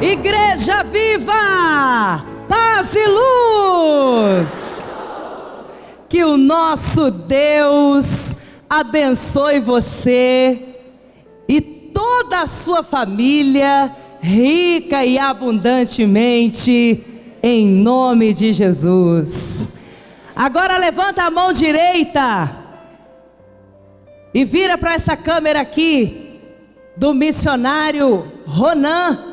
Igreja viva, paz e luz. Que o nosso Deus abençoe você e toda a sua família, rica e abundantemente, em nome de Jesus. Agora levanta a mão direita e vira para essa câmera aqui do missionário Ronan.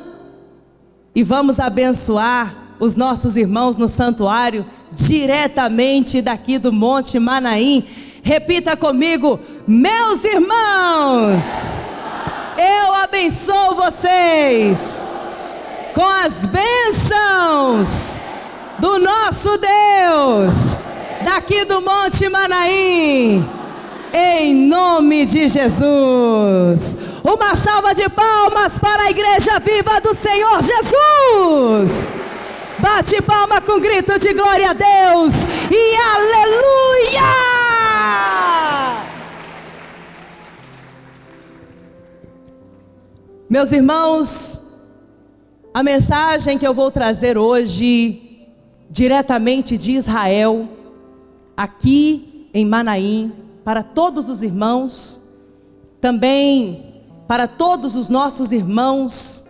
E vamos abençoar os nossos irmãos no santuário, diretamente daqui do Monte Manaim. Repita comigo: meus irmãos, eu abençoo vocês com as bênçãos do nosso Deus, daqui do Monte Manaim, em nome de Jesus. Uma salva de palmas para a Igreja Viva do Senhor Jesus. Bate palma com grito de glória a Deus e aleluia! Meus irmãos, a mensagem que eu vou trazer hoje, diretamente de Israel, aqui em Manaim, para todos os irmãos, também para todos os nossos irmãos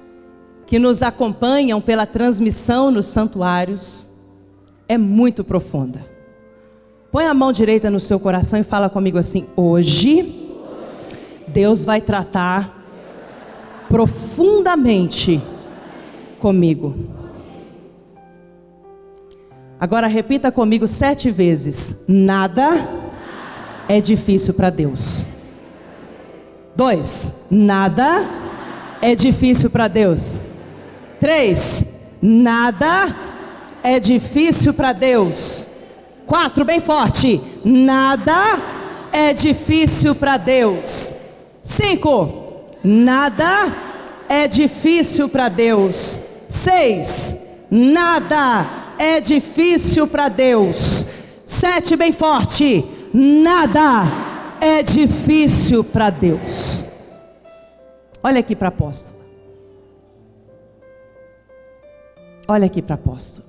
que nos acompanham pela transmissão nos santuários, é muito profunda. Põe a mão direita no seu coração e fala comigo assim: hoje Deus vai tratar profundamente comigo. Agora repita comigo 7 vezes: nada é difícil para Deus. 2, nada é difícil para Deus. 3, nada é difícil para Deus. 4, bem forte: nada é difícil para Deus. 5, nada é difícil para Deus. 6, nada é difícil para Deus. 7, bem forte: nada é difícil para Deus. Olha aqui para a apóstola. Olha aqui para a apóstola.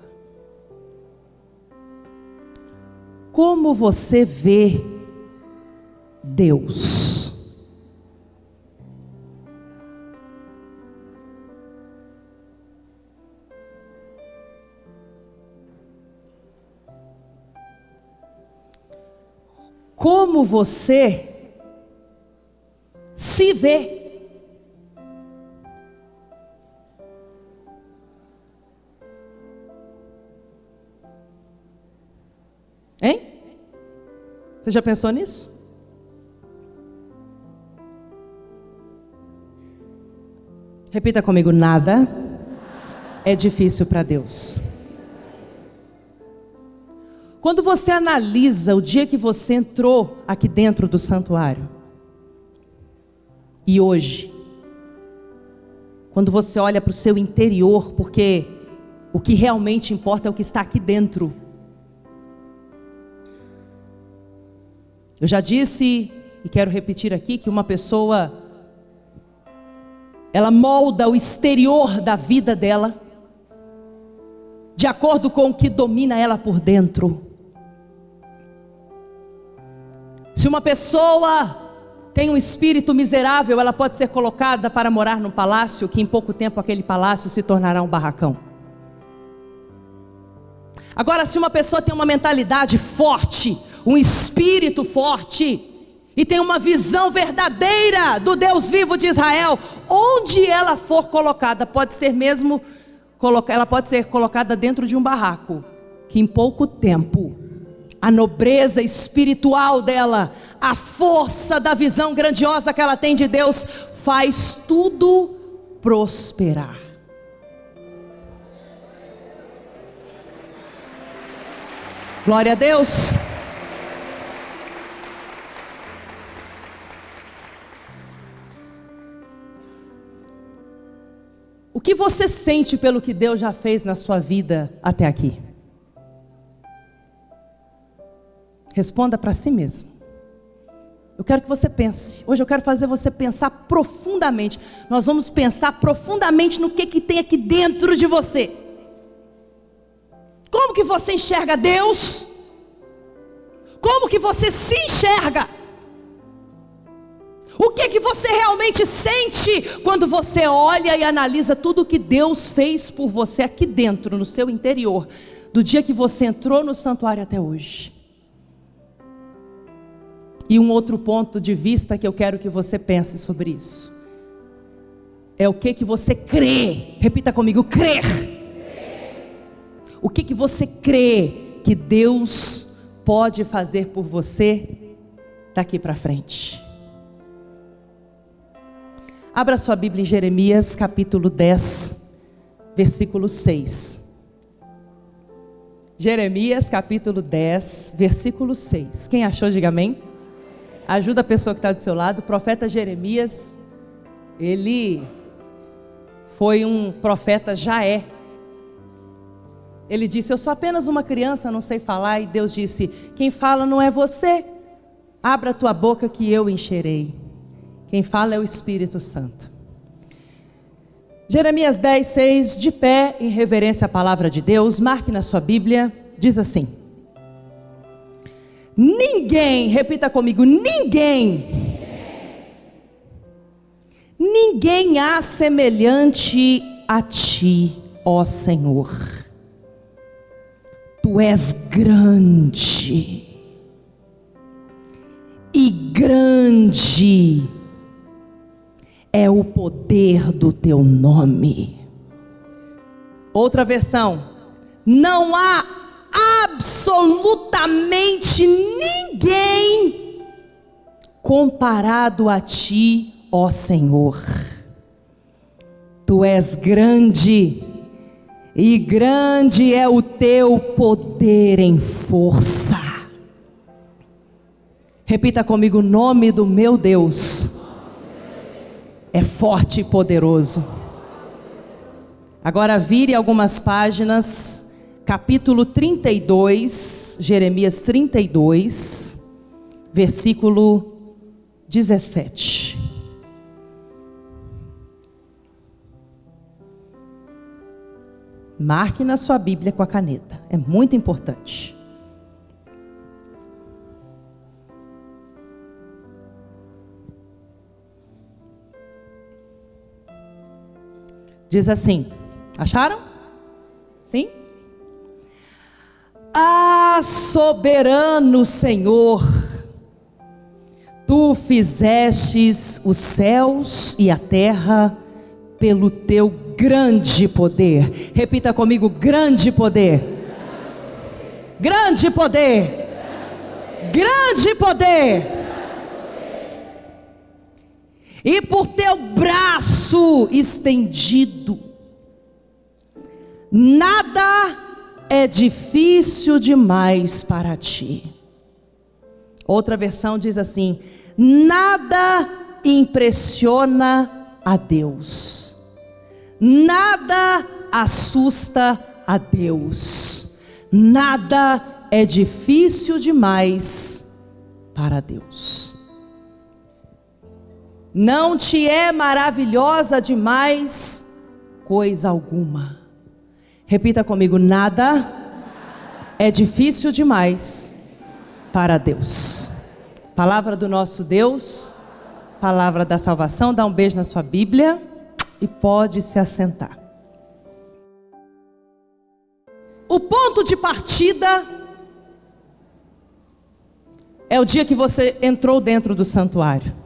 Como você vê Deus? Como você se vê? Hein? Você já pensou nisso? Repita comigo: nada é difícil para Deus. Quando você analisa o dia que você entrou aqui dentro do santuário e hoje, quando você olha para o seu interior, porque o que realmente importa é o que está aqui dentro. Eu já disse e quero repetir aqui que uma pessoa, ela molda o exterior da vida dela de acordo com o que domina ela por dentro. Se uma pessoa tem um espírito miserável, ela pode ser colocada para morar num palácio, que em pouco tempo aquele palácio se tornará um barracão. Agora, se uma pessoa tem uma mentalidade forte, um espírito forte, e tem uma visão verdadeira do Deus vivo de Israel, onde ela for colocada, ela pode ser colocada dentro de um barraco, que em pouco tempo a nobreza espiritual dela, a força da visão grandiosa que ela tem de Deus, faz tudo prosperar. Glória a Deus. O que você sente pelo que Deus já fez na sua vida até aqui? Responda para si mesmo. Eu quero que você pense. Hoje eu quero fazer você pensar profundamente. Nós vamos pensar profundamente no que tem aqui dentro de você. Como que você enxerga Deus? Como que você se enxerga? O que você realmente sente quando você olha e analisa tudo o que Deus fez por você aqui dentro, no seu interior, do dia que você entrou no santuário até hoje? E um outro ponto de vista que eu quero que você pense sobre isso é o que você crê. Repita comigo: crer. O que você crê que Deus pode fazer por você daqui para frente? Abra sua Bíblia em Jeremias capítulo 10, versículo 6. Jeremias capítulo 10, versículo 6. Quem achou, diga amém. Ajuda a pessoa que está do seu lado. O profeta Jeremias, ele foi um profeta Jaé. Ele disse: eu sou apenas uma criança, não sei falar. E Deus disse: quem fala não é você, abra a tua boca que eu encherei. Quem fala é o Espírito Santo. Jeremias 10, 6, de pé em reverência à palavra de Deus. Marque na sua Bíblia, diz assim: ninguém, repita comigo, ninguém há semelhante a ti, ó Senhor. Tu és grande, e grande é o poder do teu nome. Outra versão: não há absolutamente ninguém comparado a ti, ó Senhor. Tu és grande, e grande é o teu poder em força. Repita comigo: o nome do meu Deus é forte e poderoso. Agora vire algumas páginas, capítulo 32, Jeremias 32, versículo 17. Marque na sua Bíblia com a caneta, é muito importante. Diz assim, acharam? Sim? Ah, soberano Senhor, tu fizestes os céus e a terra pelo teu grande poder. Repita comigo: grande poder. Grande poder. Grande poder. E por teu braço estendido, nada é difícil demais para ti. Outra versão diz assim: nada impressiona a Deus, nada assusta a Deus, nada é difícil demais para Deus. Não te é maravilhosa demais coisa alguma. Repita comigo: nada é difícil demais para Deus. Palavra do nosso Deus, palavra da salvação. Dá um beijo na sua Bíblia e pode se assentar. O ponto de partida é o dia que você entrou dentro do santuário.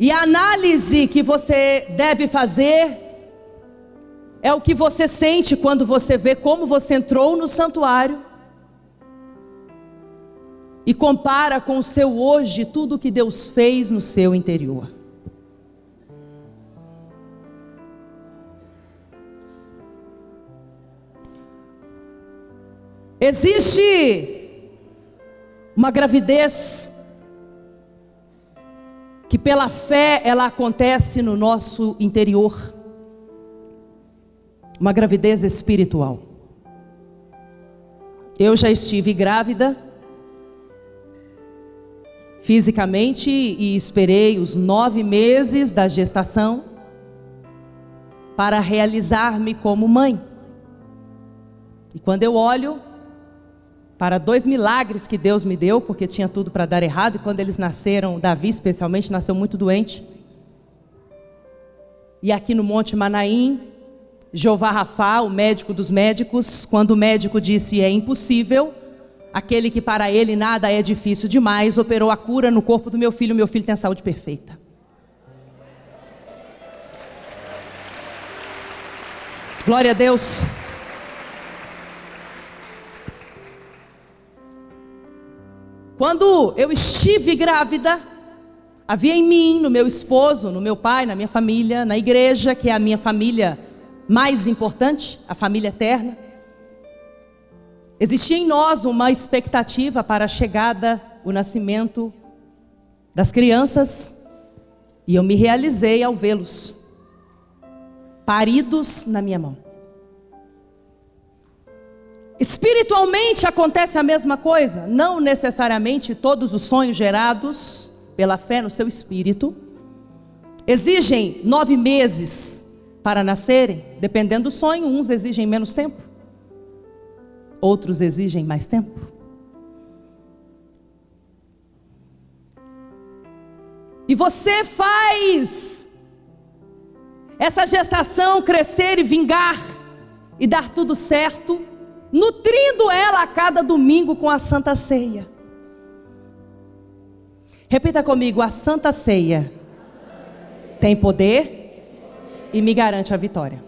E a análise que você deve fazer é o que você sente quando você vê como você entrou no santuário e compara com o seu hoje, tudo que Deus fez no seu interior. Existe uma gravidez que pela fé ela acontece no nosso interior, uma gravidez espiritual. Eu já estive grávida, fisicamente, e esperei os 9 meses da gestação para realizar-me como mãe. E quando eu olho para 2 milagres que Deus me deu, porque tinha tudo para dar errado, e quando eles nasceram, Davi especialmente, nasceu muito doente. E aqui no Monte Manaim, Jeová Rafá, o médico dos médicos, quando o médico disse é impossível, aquele que para ele nada é difícil demais, operou a cura no corpo do meu filho tem a saúde perfeita. Glória a Deus. Quando eu estive grávida, havia em mim, no meu esposo, no meu pai, na minha família, na igreja, que é a minha família mais importante, a família eterna. Existia em nós uma expectativa para a chegada, o nascimento das crianças, e eu me realizei ao vê-los, paridos na minha mão. Espiritualmente acontece a mesma coisa, não necessariamente todos os sonhos gerados pela fé no seu espírito exigem 9 meses para nascerem, dependendo do sonho. Uns exigem menos tempo, outros exigem mais tempo. E você faz essa gestação crescer e vingar e dar tudo certo, nutrindo ela a cada domingo com a Santa Ceia. Repita comigo: a Santa Ceia tem poder e me garante a vitória.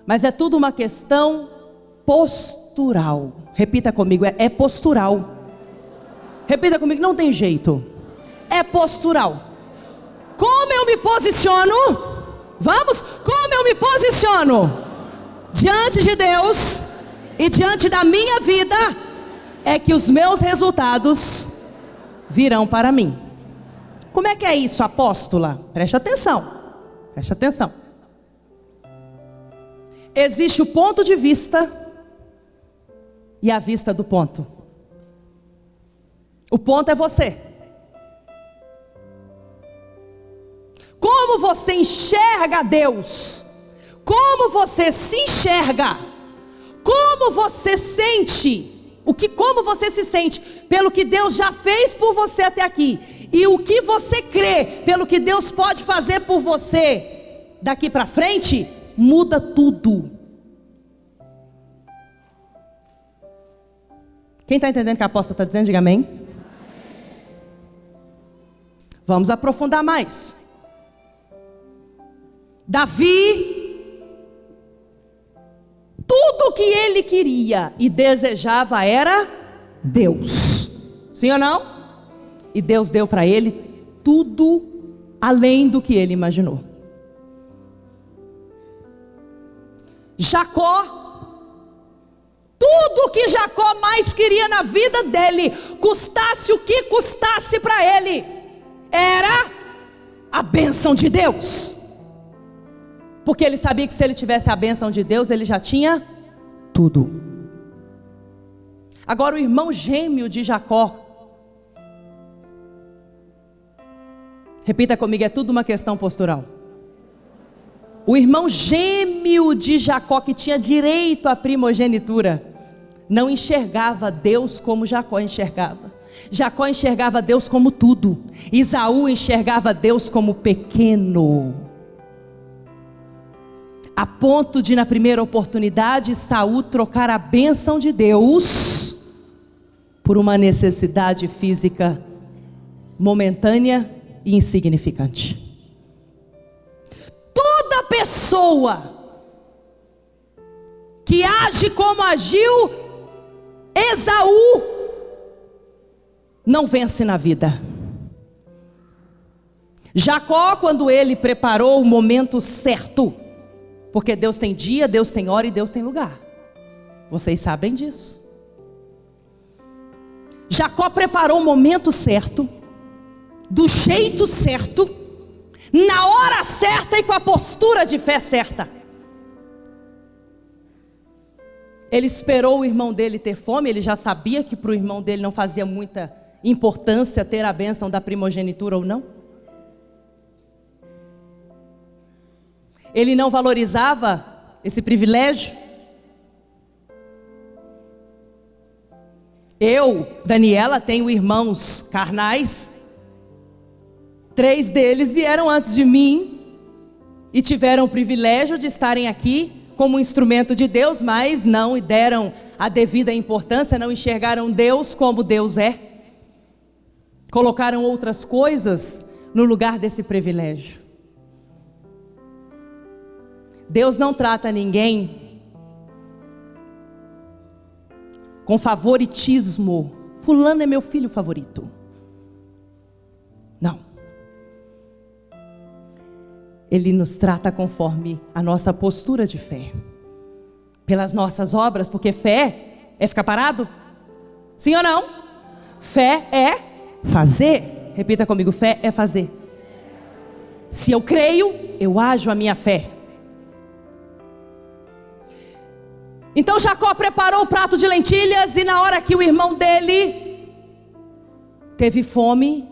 Mas é tudo uma questão postural. Repita comigo: é postural. Repita comigo: não tem jeito. É postural. Como eu me posiciono? Vamos? Como eu me posiciono diante de Deus e diante da minha vida, é que os meus resultados virão para mim. Como é que é isso, apóstola? Preste atenção. Preste atenção. Existe o ponto de vista e a vista do ponto. O ponto é você. Como você enxerga Deus? Como você se enxerga? Como você sente? Como você se sente pelo que Deus já fez por você até aqui? E o que você crê pelo que Deus pode fazer por você daqui para frente? Muda tudo. Quem está entendendo o que a apóstola está dizendo, diga amém. Vamos aprofundar mais. Davi, tudo que ele queria e desejava era Deus. Sim ou não? E Deus deu para ele tudo além do que ele imaginou. Jacó, tudo que Jacó mais queria na vida dele, custasse o que custasse para ele, era a bênção de Deus. Porque ele sabia que se ele tivesse a bênção de Deus, ele já tinha tudo. Agora o irmão gêmeo de Jacó, repita comigo, é tudo uma questão postural. O irmão gêmeo de Jacó, que tinha direito à primogenitura, não enxergava Deus como Jacó enxergava. Jacó enxergava Deus como tudo. Esaú enxergava Deus como pequeno. A ponto de, na primeira oportunidade, Saul trocar a bênção de Deus por uma necessidade física momentânea e insignificante. Toda pessoa que age como agiu Esaú não vence na vida. Jacó, quando ele preparou o momento certo, porque Deus tem dia, Deus tem hora e Deus tem lugar. Vocês sabem disso. Jacó preparou o momento certo, do jeito certo, na hora certa e com a postura de fé certa. Ele esperou o irmão dele ter fome. Ele já sabia que para o irmão dele não fazia muita importância ter a bênção da primogenitura ou não. Ele não valorizava esse privilégio. Eu, Daniela, tenho irmãos carnais. 3 deles vieram antes de mim e tiveram o privilégio de estarem aqui como instrumento de Deus, mas não deram a devida importância, não enxergaram Deus como Deus é. Colocaram outras coisas no lugar desse privilégio. Deus não trata ninguém com favoritismo. Fulano é meu filho favorito. Não. Ele nos trata conforme a nossa postura de fé. Pelas nossas obras, porque fé é ficar parado? Sim ou não? Fé é fazer. Repita comigo, fé é fazer. Se eu creio, eu ajo a minha fé. Então Jacó preparou o prato de lentilhas e na hora que o irmão dele teve fome,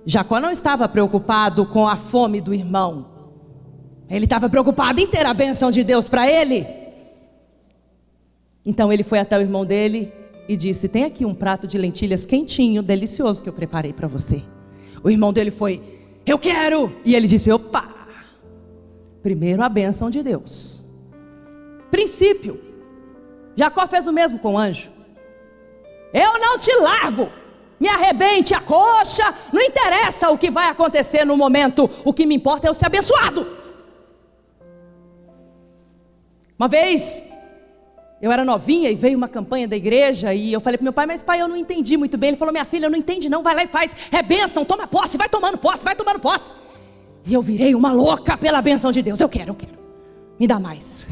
Jacó não estava preocupado com a fome do irmão. Ele estava preocupado em ter a bênção de Deus para ele. Então ele foi até o irmão dele e disse: tem aqui um prato de lentilhas quentinho, delicioso que eu preparei para você. O irmão dele foi: eu quero. E ele disse: opa, primeiro a bênção de Deus. Princípio. Jacó fez o mesmo com o anjo. Eu não te largo. Me arrebente a coxa, não interessa o que vai acontecer no momento, o que me importa é eu ser abençoado. Uma vez, eu era novinha e veio uma campanha da igreja e eu falei para meu pai: mas pai, eu não entendi muito bem. Ele falou: minha filha, eu não entendi não, vai lá e faz, é bênção, toma posse, vai tomando posse, vai tomando posse. E eu virei uma louca pela bênção de Deus, eu quero, me dá mais.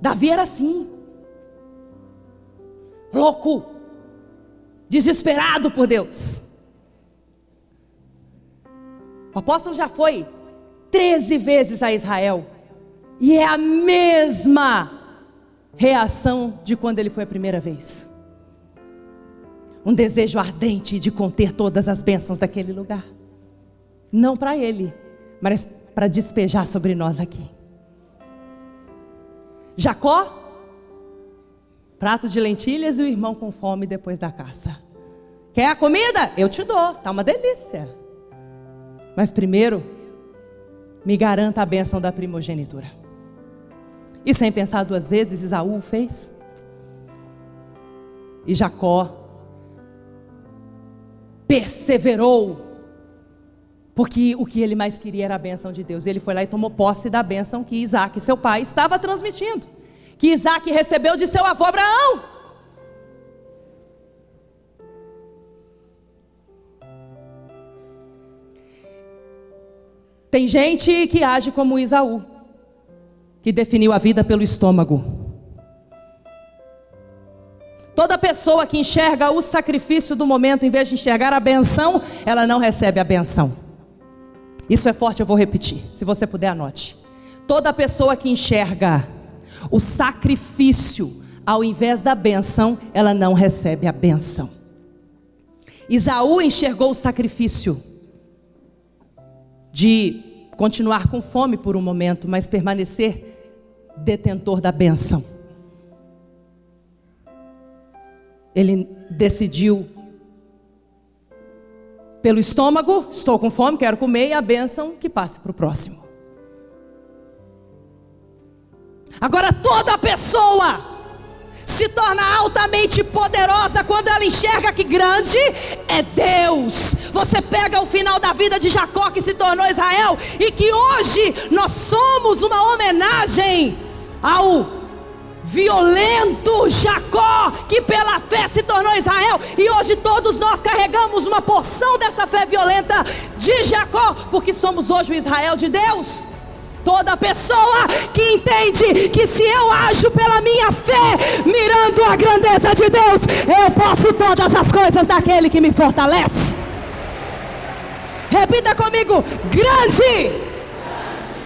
Davi era assim, louco, desesperado por Deus. O apóstolo já foi 13 vezes a Israel e é a mesma reação de quando ele foi a primeira vez. Um desejo ardente de conter todas as bênçãos daquele lugar. Não para ele, mas para despejar sobre nós aqui. Jacó, prato de lentilhas e o irmão com fome depois da caça. Quer a comida? Eu te dou, tá uma delícia. Mas primeiro, me garanta a bênção da primogenitura. E sem pensar 2 vezes, Esaú fez. E Jacó perseverou, porque o que ele mais queria era a bênção de Deus. Ele foi lá e tomou posse da bênção que Isaac, seu pai, estava transmitindo, que Isaac recebeu de seu avô Abraão. Tem gente que age como Esaú, que definiu a vida pelo estômago. Toda pessoa que enxerga o sacrifício do momento, em vez de enxergar a benção, ela não recebe a benção. Isso é forte, eu vou repetir. Se você puder, anote. Toda pessoa que enxerga o sacrifício ao invés da benção, ela não recebe a benção. Esaú enxergou o sacrifício de continuar com fome por um momento, mas permanecer detentor da benção. Ele decidiu pelo estômago: estou com fome, quero comer, e a bênção que passe para o próximo. Agora toda pessoa se torna altamente poderosa quando ela enxerga que grande é Deus. Você pega o final da vida de Jacó, que se tornou Israel, e que hoje nós somos uma homenagem ao violento Jacó, que pela fé se tornou Israel, e hoje todos nós carregamos uma porção dessa fé violenta de Jacó, porque somos hoje o Israel de Deus. Toda pessoa que entende que se eu ajo pela minha fé, mirando a grandeza de Deus, eu posso todas as coisas daquele que me fortalece. Repita comigo: grande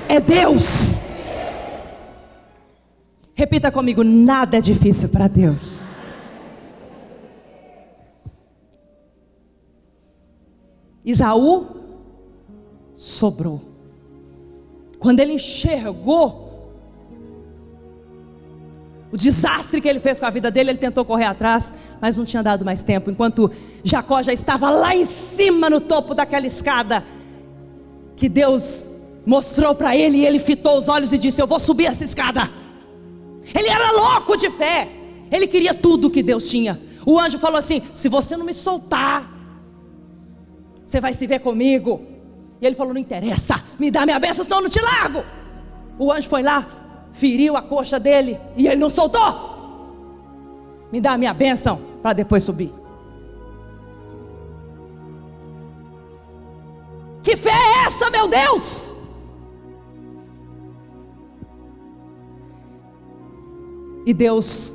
é Deus. Repita comigo: nada é difícil para Deus. Esaú sobrou. Quando ele enxergou o desastre que ele fez com a vida dele, ele tentou correr atrás, mas não tinha dado mais tempo. Enquanto Jacó já estava lá em cima, no topo daquela escada, que Deus mostrou para ele, e ele fitou os olhos e disse: eu vou subir essa escada. Ele era louco de fé, ele queria tudo que Deus tinha. O anjo falou assim: se você não me soltar, você vai se ver comigo. E ele falou: não interessa, me dá minha bênção, senão eu não te largo. O anjo foi lá, feriu a coxa dele, e ele não soltou. Me dá a minha bênção, para depois subir. Que fé é essa, meu Deus? E Deus,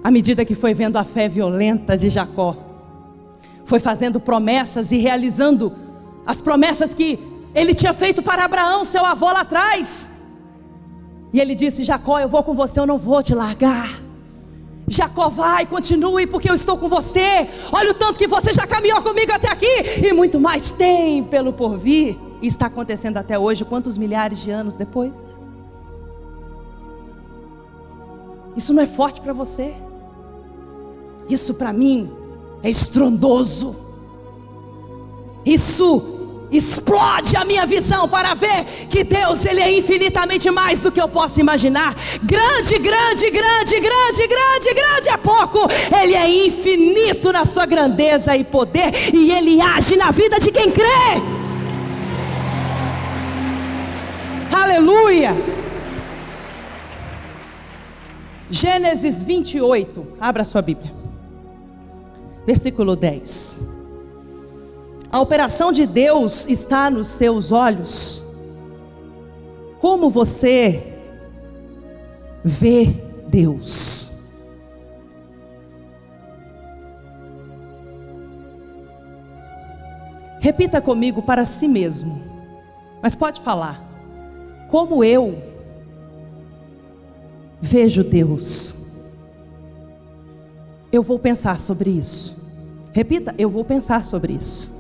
à medida que foi vendo a fé violenta de Jacó, foi fazendo promessas e realizando as promessas que ele tinha feito para Abraão, seu avô lá atrás. E ele disse: Jacó, eu vou com você, eu não vou te largar. Jacó, vai, continue, porque eu estou com você. Olha o tanto que você já caminhou comigo até aqui, e muito mais tem pelo porvir. E está acontecendo até hoje, quantos milhares de anos depois? Isso não é forte para você? Isso para mim é estrondoso. Isso explode a minha visão para ver que Deus, Ele é infinitamente mais do que eu posso imaginar. Grande, grande, grande, grande, grande, grande é pouco. Ele é infinito na sua grandeza e poder, e Ele age na vida de quem crê. Aleluia. Gênesis 28, abra sua Bíblia, versículo 10. A operação de Deus está nos seus olhos. Como você vê Deus? Repita comigo para si mesmo, mas pode falar: como eu vejo Deus? Eu vou pensar sobre isso. Repita: eu vou pensar sobre isso.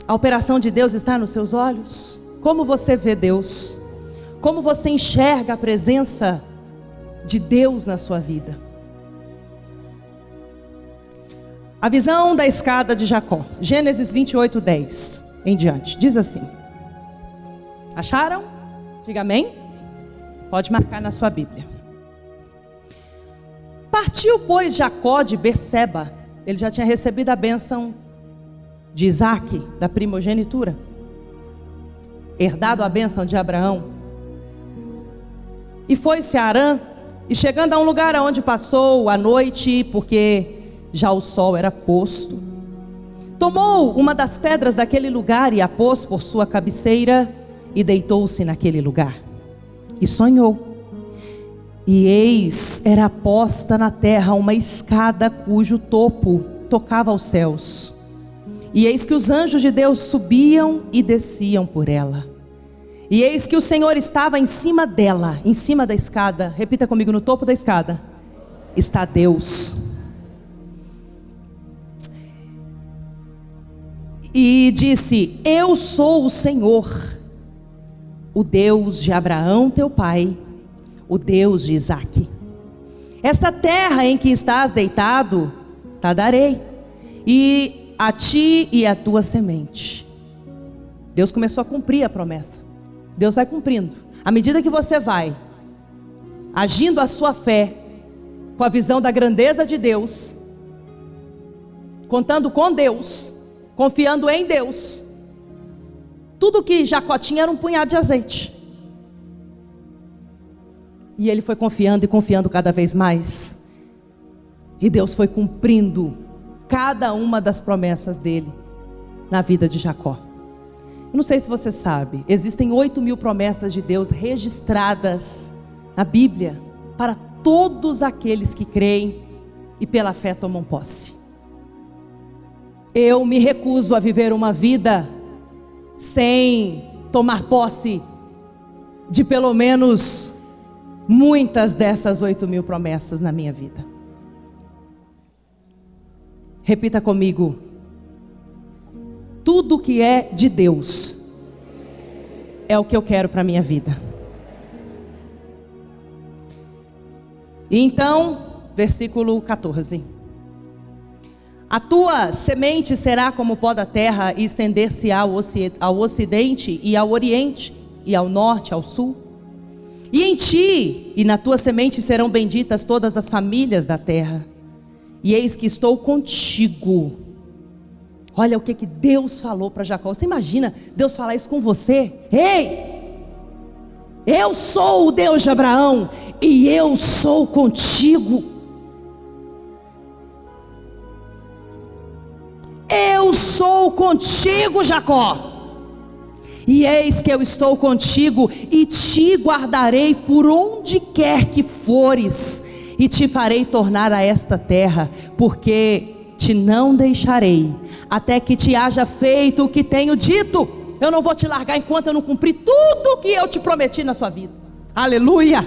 A operação de Deus está nos seus olhos. Como você vê Deus? Como você enxerga a presença de Deus na sua vida? A visão da escada de Jacó, Gênesis 28, 10 em diante, diz assim. Acharam? Diga amém. Pode marcar na sua Bíblia. Partiu, pois, Jacó de Berseba. Ele já tinha recebido a bênção de Isaac, da primogenitura, herdado a bênção de Abraão. E foi-se a Harã, e chegando a um lugar onde passou a noite, porque já o sol era posto, tomou uma das pedras daquele lugar e a pôs por sua cabeceira, e deitou-se naquele lugar, e sonhou. E eis, era posta na terra uma escada cujo topo tocava aos céus. E eis que os anjos de Deus subiam e desciam por ela. E eis que o Senhor estava em cima dela, em cima da escada. Repita comigo: no topo da escada está Deus. E disse: eu sou o Senhor, o Deus de Abraão teu pai, o Deus de Isaque. Esta terra em que estás deitado, te darei, e a ti e a tua semente. Deus começou a cumprir a promessa. Deus vai cumprindo. À medida que você vai agindo a sua fé, com a visão da grandeza de Deus, contando com Deus, confiando em Deus, tudo que Jacó tinha era um punhado de azeite. E ele foi confiando e confiando cada vez mais. E Deus foi cumprindo cada uma das promessas dele na vida de Jacó. Eu não sei se você sabe, existem 8.000 promessas de Deus registradas na Bíblia para todos aqueles que creem e pela fé tomam posse. Eu me recuso a viver uma vida sem tomar posse de pelo menos muitas dessas 8.000 promessas na minha vida. Repita comigo: tudo que é de Deus é o que eu quero para a minha vida. E então, versículo 14: a tua semente será como o pó da terra, e estender-se-á ao ocidente e ao oriente, e ao norte, ao sul. E em ti e na tua semente serão benditas todas as famílias da terra. E eis que estou contigo. Olha o que Deus falou para Jacó. Você imagina Deus falar isso com você? Ei, eu sou o Deus de Abraão, e eu sou contigo. Eu sou contigo, Jacó. E eis que eu estou contigo, e te guardarei por onde quer que fores, e te farei tornar a esta terra, porque te não deixarei, até que te haja feito o que tenho dito. Eu não vou te largar enquanto eu não cumprir tudo o que eu te prometi na sua vida. Aleluia.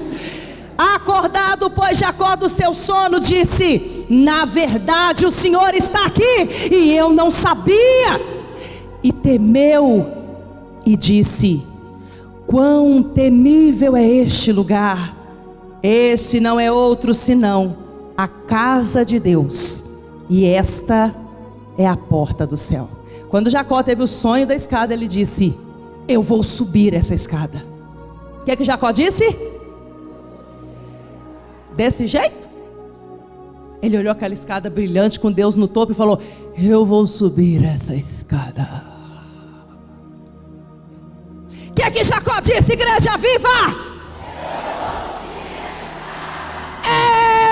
Acordado, pois, Jacó do seu sono, disse: na verdade o Senhor está aqui, e eu não sabia. E temeu e disse: quão temível é este lugar! Este não é outro senão a casa de Deus, e esta é a porta do céu. Quando Jacó teve o sonho da escada, ele disse: eu vou subir essa escada. O que Jacó disse? Desse jeito? Ele olhou aquela escada brilhante com Deus no topo e falou: eu vou subir essa escada. O que Jacó disse, igreja viva?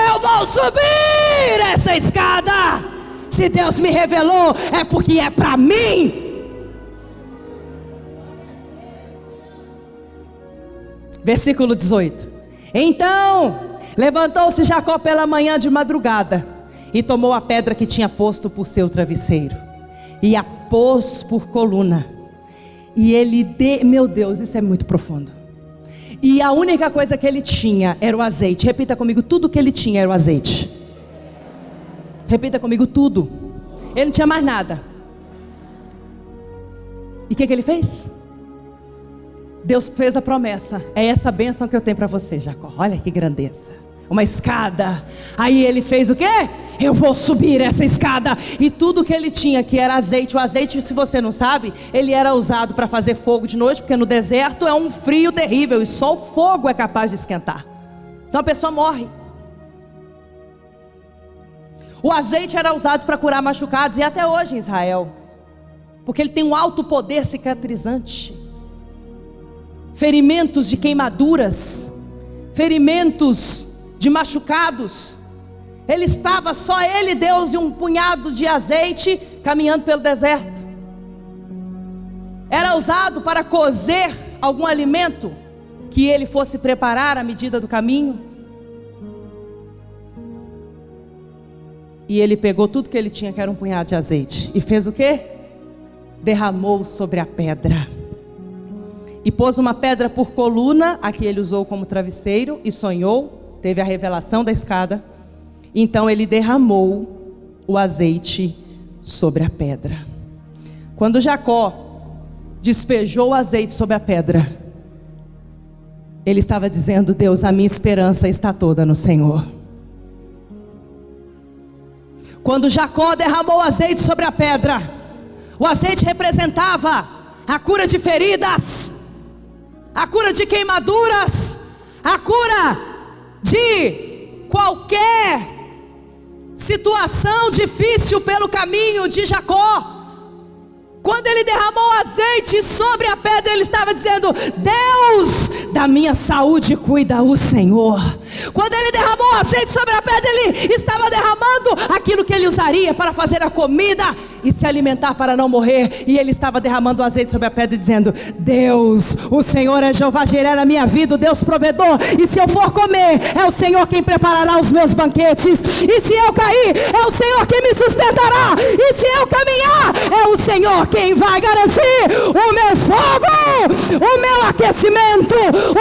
Eu vou subir essa escada. Se Deus me revelou, é porque é para mim. Versículo 18: então levantou-se Jacó pela manhã de madrugada, e tomou a pedra que tinha posto por seu travesseiro, e a pôs por coluna. E ele meu Deus, isso é muito profundo. E a única coisa que ele tinha era o azeite. Repita comigo: tudo que ele tinha era o azeite. Repita comigo: tudo. Ele não tinha mais nada. E o que ele fez? Deus fez a promessa: é essa bênção que eu tenho para você, Jacó. Olha que grandeza. Uma escada. Aí ele fez o quê? Eu vou subir essa escada. E tudo que ele tinha, que era azeite. O azeite, se você não sabe, ele era usado para fazer fogo de noite, porque no deserto é um frio terrível, e só o fogo é capaz de esquentar, senão a pessoa morre. O azeite era usado para curar machucados, e até hoje em Israel, porque ele tem um alto poder cicatrizante. Ferimentos de queimaduras, ferimentos de machucados. Ele estava, só ele, Deus, e um punhado de azeite, caminhando pelo deserto. Era usado para cozer algum alimento que ele fosse preparar à medida do caminho. E ele pegou tudo que ele tinha, que era um punhado de azeite, e fez o quê? Derramou sobre a pedra. E pôs uma pedra por coluna, a que ele usou como travesseiro, e sonhou, teve a revelação da escada. Então ele derramou o azeite sobre a pedra. Quando Jacó despejou o azeite sobre a pedra, ele estava dizendo: Deus, a minha esperança está toda no Senhor. Quando Jacó derramou o azeite sobre a pedra, o azeite representava a cura de feridas, a cura de queimaduras, a cura de qualquer situação difícil pelo caminho de Jacó. Quando ele derramou o azeite sobre a pedra, ele estava dizendo: Deus, da minha saúde cuida o Senhor. Quando ele derramou o azeite sobre a pedra, ele estava derramando aquilo aquilo que ele usaria para fazer a comida e se alimentar para não morrer. E ele estava derramando azeite sobre a pedra e dizendo: Deus, o Senhor é Jeová Jireh na minha vida, o Deus provedor. E se eu for comer, é o Senhor quem preparará os meus banquetes. E se eu cair, é o Senhor quem me sustentará. E se eu caminhar, é o Senhor quem vai garantir o meu fogo, o meu aquecimento.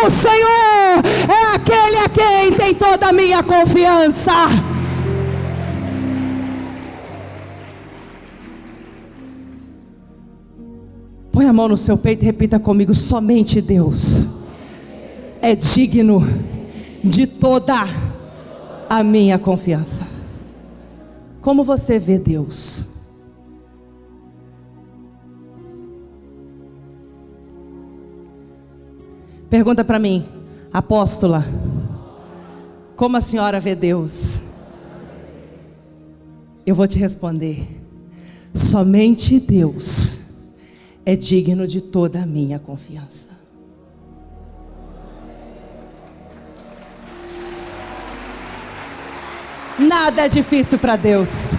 O Senhor é aquele a quem tem toda a minha confiança. Põe a mão no seu peito e repita comigo: somente Deus é digno de toda a minha confiança. Como você vê Deus? Pergunta para mim, apóstola, como a senhora vê Deus? Eu vou te responder: somente Deus é digno de toda a minha confiança. Nada é difícil para Deus.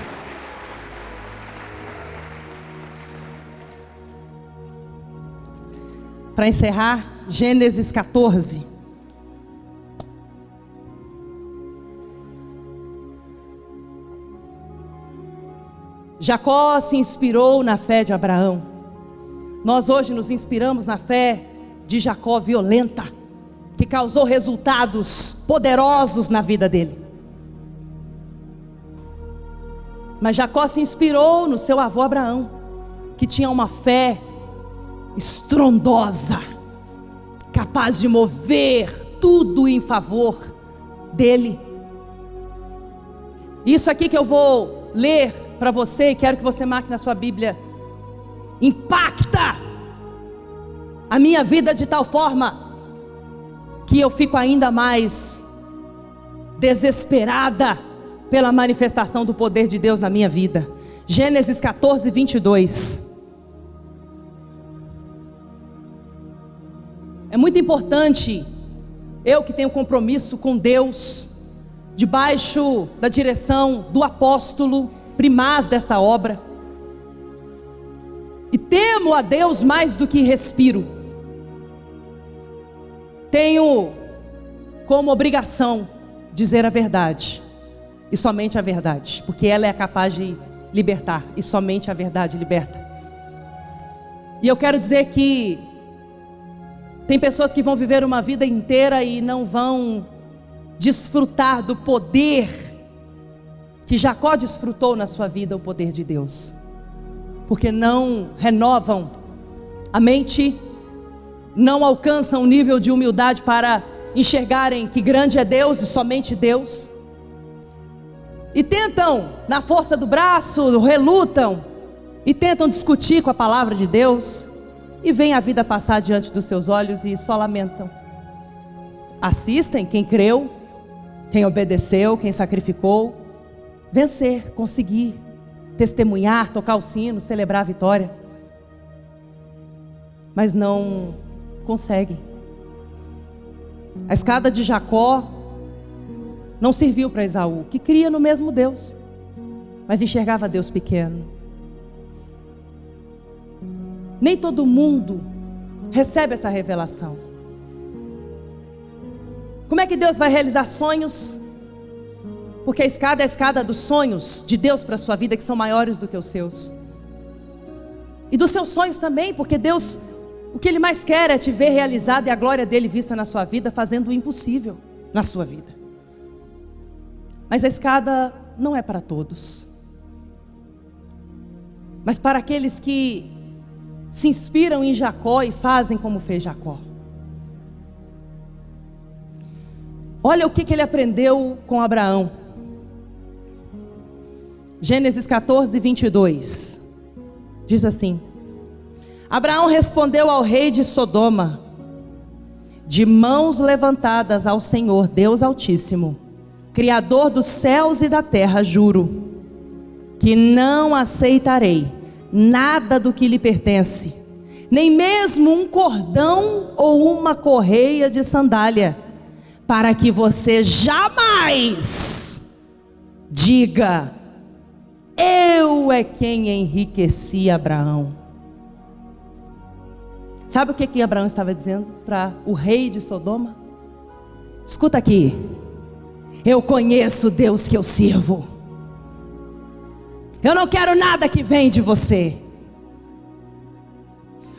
Para encerrar, Gênesis 14. Jacó se inspirou na fé de Abraão. Nós hoje nos inspiramos na fé de Jacó violenta, que causou resultados poderosos na vida dele. Mas Jacó se inspirou no seu avô Abraão, que tinha uma fé estrondosa, capaz de mover tudo em favor dele. Isso aqui que eu vou ler para você, e quero que você marque na sua Bíblia, impacta a minha vida de tal forma que eu fico ainda mais desesperada pela manifestação do poder de Deus na minha vida. Gênesis 14, 22. É muito importante, eu que tenho compromisso com Deus, debaixo da direção do apóstolo primaz desta obra, e temo a Deus mais do que respiro. Tenho como obrigação dizer a verdade, e somente a verdade, porque ela é capaz de libertar, e somente a verdade liberta. E eu quero dizer que tem pessoas que vão viver uma vida inteira e não vão desfrutar do poder que Jacó desfrutou na sua vida, o poder de Deus, porque não renovam a mente, não alcançam um nível de humildade para enxergarem que grande é Deus e somente Deus, e tentam, na força do braço, relutam e tentam discutir com a palavra de Deus, e veem a vida passar diante dos seus olhos e só lamentam. Assistem quem creu, quem obedeceu, quem sacrificou, vencer, conseguir, testemunhar, tocar o sino, celebrar a vitória, mas não conseguem. A escada de Jacó não serviu para Esaú, que cria no mesmo Deus, mas enxergava Deus pequeno. Nem todo mundo recebe essa revelação. Como é que Deus vai realizar sonhos? Porque a escada é a escada dos sonhos de Deus para a sua vida, que são maiores do que os seus. E dos seus sonhos também, porque Deus, o que Ele mais quer é te ver realizado e a glória dEle vista na sua vida, fazendo o impossível na sua vida. Mas a escada não é para todos, mas para aqueles que se inspiram em Jacó e fazem como fez Jacó. Olha o que ele aprendeu com Abraão. Gênesis 14, 22. Diz assim: Abraão respondeu ao rei de Sodoma: de mãos levantadas ao Senhor Deus Altíssimo, Criador dos céus e da terra, juro que não aceitarei nada do que lhe pertence, nem mesmo um cordão ou uma correia de sandália, para que você jamais diga: eu é quem enriqueci Abraão. Sabe o que Abraão estava dizendo para o rei de Sodoma? Escuta aqui, eu conheço o Deus que eu sirvo. Eu não quero nada que vem de você.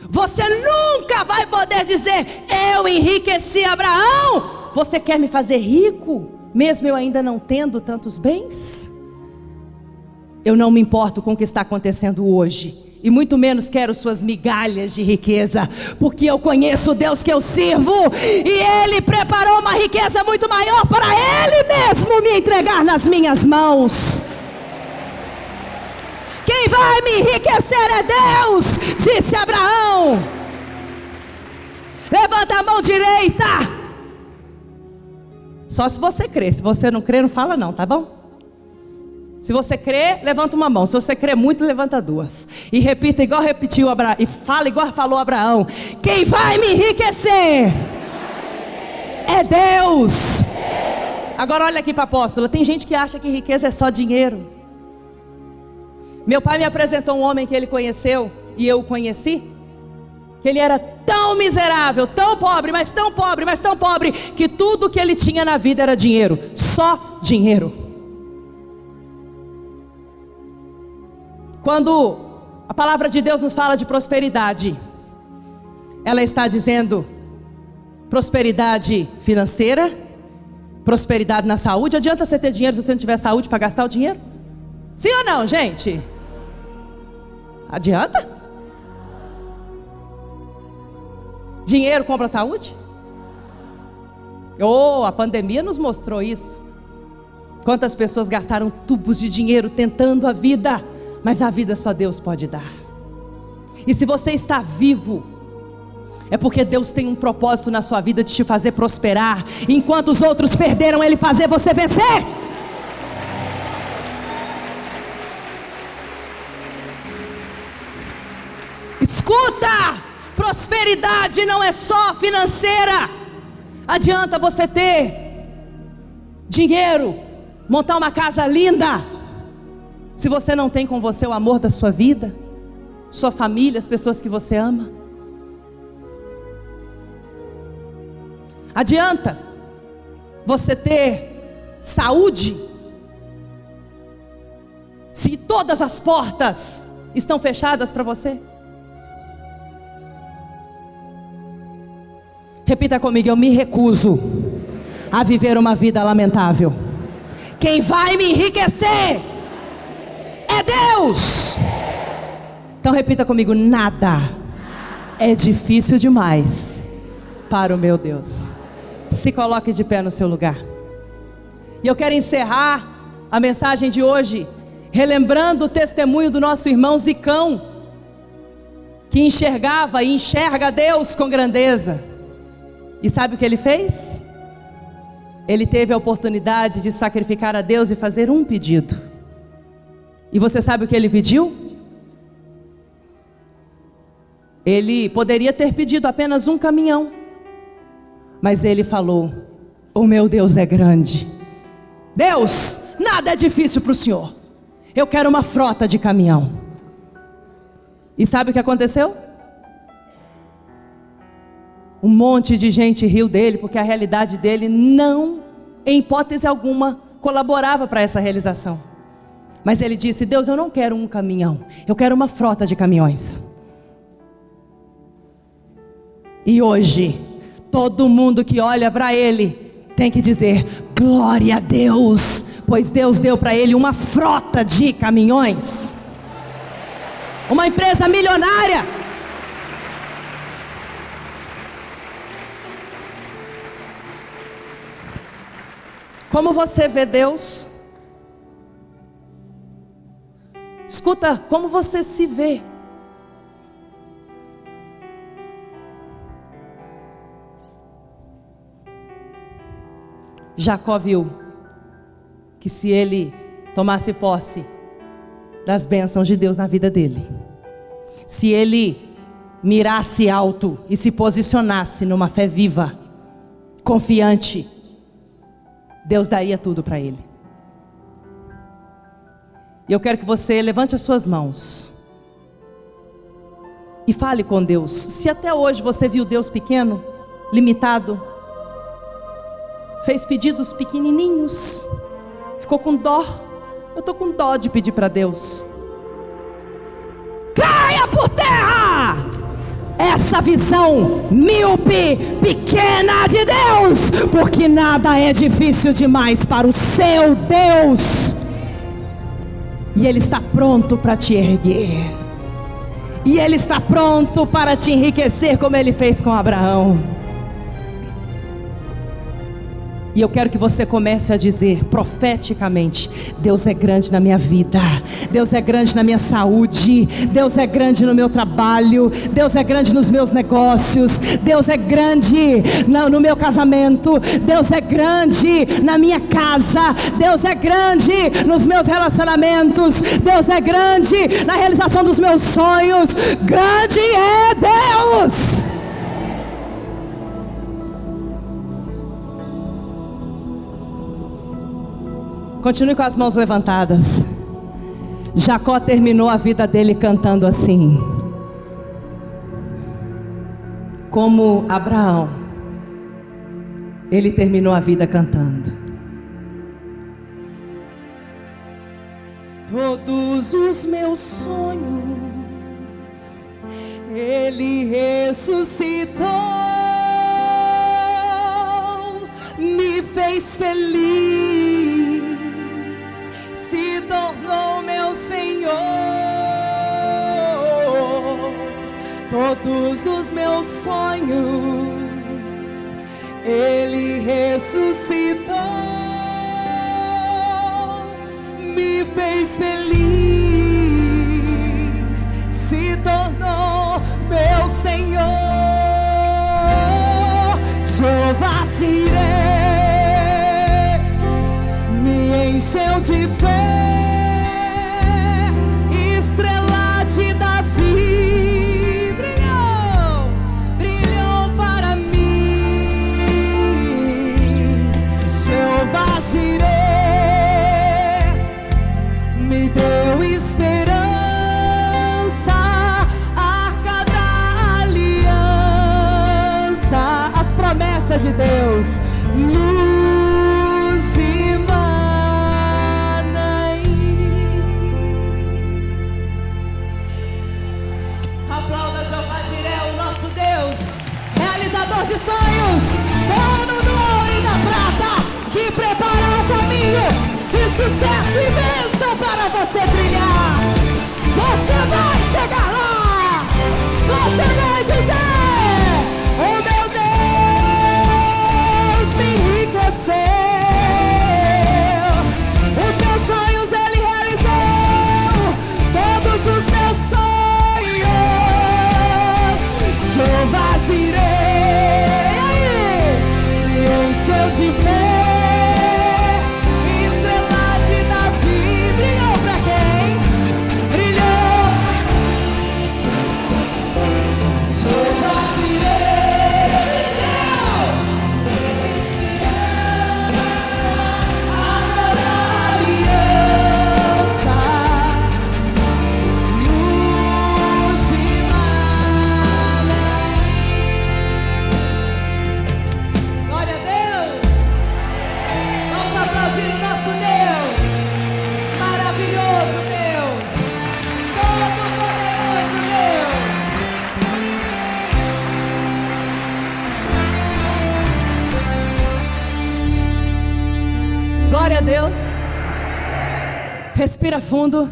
Você nunca vai poder dizer, eu enriqueci Abraão. Você quer me fazer rico, mesmo eu ainda não tendo tantos bens? Eu não me importo com o que está acontecendo hoje, e muito menos quero suas migalhas de riqueza, porque eu conheço o Deus que eu sirvo, e Ele preparou uma riqueza muito maior para Ele mesmo me entregar nas minhas mãos. Quem vai me enriquecer é Deus, disse Abraão. Levanta a mão direita. Só se você crê. Se você não crê, não fala não, tá bom? Se você crê, levanta uma mão. Se você crê muito, levanta duas. E repita igual repetiu Abraão. E fala igual falou Abraão. Quem vai me enriquecer é Deus. Agora olha aqui para a apóstola. Tem gente que acha que riqueza é só dinheiro. Meu pai me apresentou um homem que ele conheceu, e eu o conheci, que ele era tão miserável, tão pobre, mas tão pobre, mas tão pobre, que tudo que ele tinha na vida era dinheiro, só dinheiro. Quando a palavra de Deus nos fala de prosperidade, ela está dizendo prosperidade financeira, prosperidade na saúde. Adianta você ter dinheiro se você não tiver saúde para gastar o dinheiro? Sim ou não, gente? Adianta? Dinheiro compra saúde? A pandemia nos mostrou isso. Quantas pessoas gastaram tubos de dinheiro tentando a vida, mas a vida só Deus pode dar. E se você está vivo, é porque Deus tem um propósito na sua vida de te fazer prosperar. Enquanto os outros perderam, Ele fazer você vencer. Escuta, prosperidade não é só financeira. Adianta você ter dinheiro, montar uma casa linda, se você não tem com você o amor da sua vida, sua família, as pessoas que você ama. Adianta você ter saúde, se todas as portas estão fechadas para você. Repita comigo, eu me recuso a viver uma vida lamentável. Quem vai me enriquecer é Deus. Então repita comigo, nada é difícil demais para o meu Deus. Se coloque de pé no seu lugar. E eu quero encerrar a mensagem de hoje relembrando o testemunho do nosso irmão Zicão, que enxergava e enxerga Deus com grandeza. E sabe o que ele fez? Ele teve a oportunidade de sacrificar a Deus e fazer um pedido. E você sabe o que ele pediu? Ele poderia ter pedido apenas um caminhão, mas ele falou, o meu Deus é grande. Deus, nada é difícil para o Senhor. Eu quero uma frota de caminhão. E sabe o que aconteceu? Um monte de gente riu dele, porque a realidade dele não, em hipótese alguma, colaborava para essa realização. Mas ele disse, Deus, eu não quero um caminhão, eu quero uma frota de caminhões. E hoje, todo mundo que olha para ele, tem que dizer, glória a Deus, pois Deus deu para ele uma frota de caminhões. Uma empresa milionária. Como você vê Deus? Escuta, como você se vê? Jacó viu que se ele tomasse posse das bênçãos de Deus na vida dele, se ele mirasse alto e se posicionasse numa fé viva, confiante, Deus daria tudo para ele. E eu quero que você levante as suas mãos e fale com Deus. Se até hoje você viu Deus pequeno, limitado, fez pedidos pequenininhos, ficou com dó. Eu estou com dó de pedir para Deus. Caia por terra essa visão míope, pequena de Deus, porque nada é difícil demais para o seu Deus. E Ele está pronto para te erguer, e Ele está pronto para te enriquecer, como Ele fez com Abraão. E eu quero que você comece a dizer profeticamente: Deus é grande na minha vida, Deus é grande na minha saúde, Deus é grande no meu trabalho, Deus é grande nos meus negócios, Deus é grande no meu casamento, Deus é grande na minha casa, Deus é grande nos meus relacionamentos, Deus é grande na realização dos meus sonhos. Grande é Deus. Continue com as mãos levantadas. Jacó terminou a vida dele cantando assim, como Abraão, ele terminou a vida cantando: todos os meus sonhos Ele ressuscitou, me fez feliz, se tornou meu Senhor. Todos os meus sonhos Ele ressuscitou, me fez feliz, se tornou meu Senhor. Jeová Jireh me encheu de fé, estrela de Davi brilhou, brilhou para mim. Jeová Jireh me deu esperança, arca da aliança, as promessas de Deus, luz de Manaim. Aplauda Jeová Jireh, o nosso Deus, realizador de sonhos, dono do ouro e da prata, que prepara o caminho de sucesso e bênção para você brilhar. Você vai chegar lá, você vai dizer: oh meu Deus me enriqueceu, os meus sonhos Ele realizou, todos os meus sonhos. Jeová Jireh me encheu de fé, estrela de Davi brilhou pra quem? Brilhou. Jeová Jireh brilhou, arca da aliança, luz de Manaim. Glória a Deus. Vamos aplaudir o nosso Deus, maravilhoso Deus, todo-poderoso Deus. Glória a Deus. Respira fundo.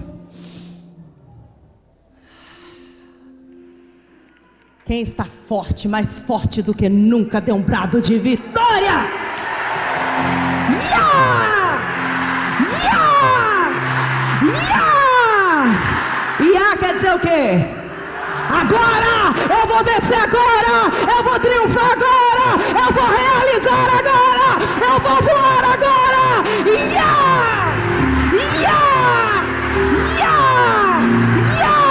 Quem está forte, mais forte do que nunca, dê um brado de vitória. Yeah! Yeah! Yeah! Yeah quer dizer o quê? Agora! Eu vou vencer agora! Eu vou triunfar agora! Eu vou realizar agora! Eu vou voar agora! Yeah! Yeah! Yeah! Yeah!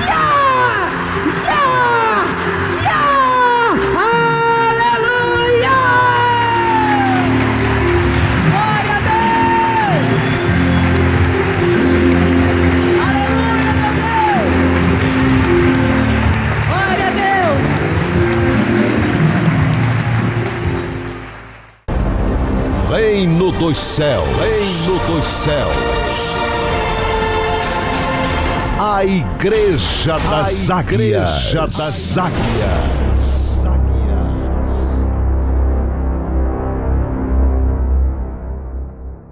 Yeah! Yeah! Yeah! Aleluia! Glória a Deus! dos céus, reino dos céus. A Igreja das Águias.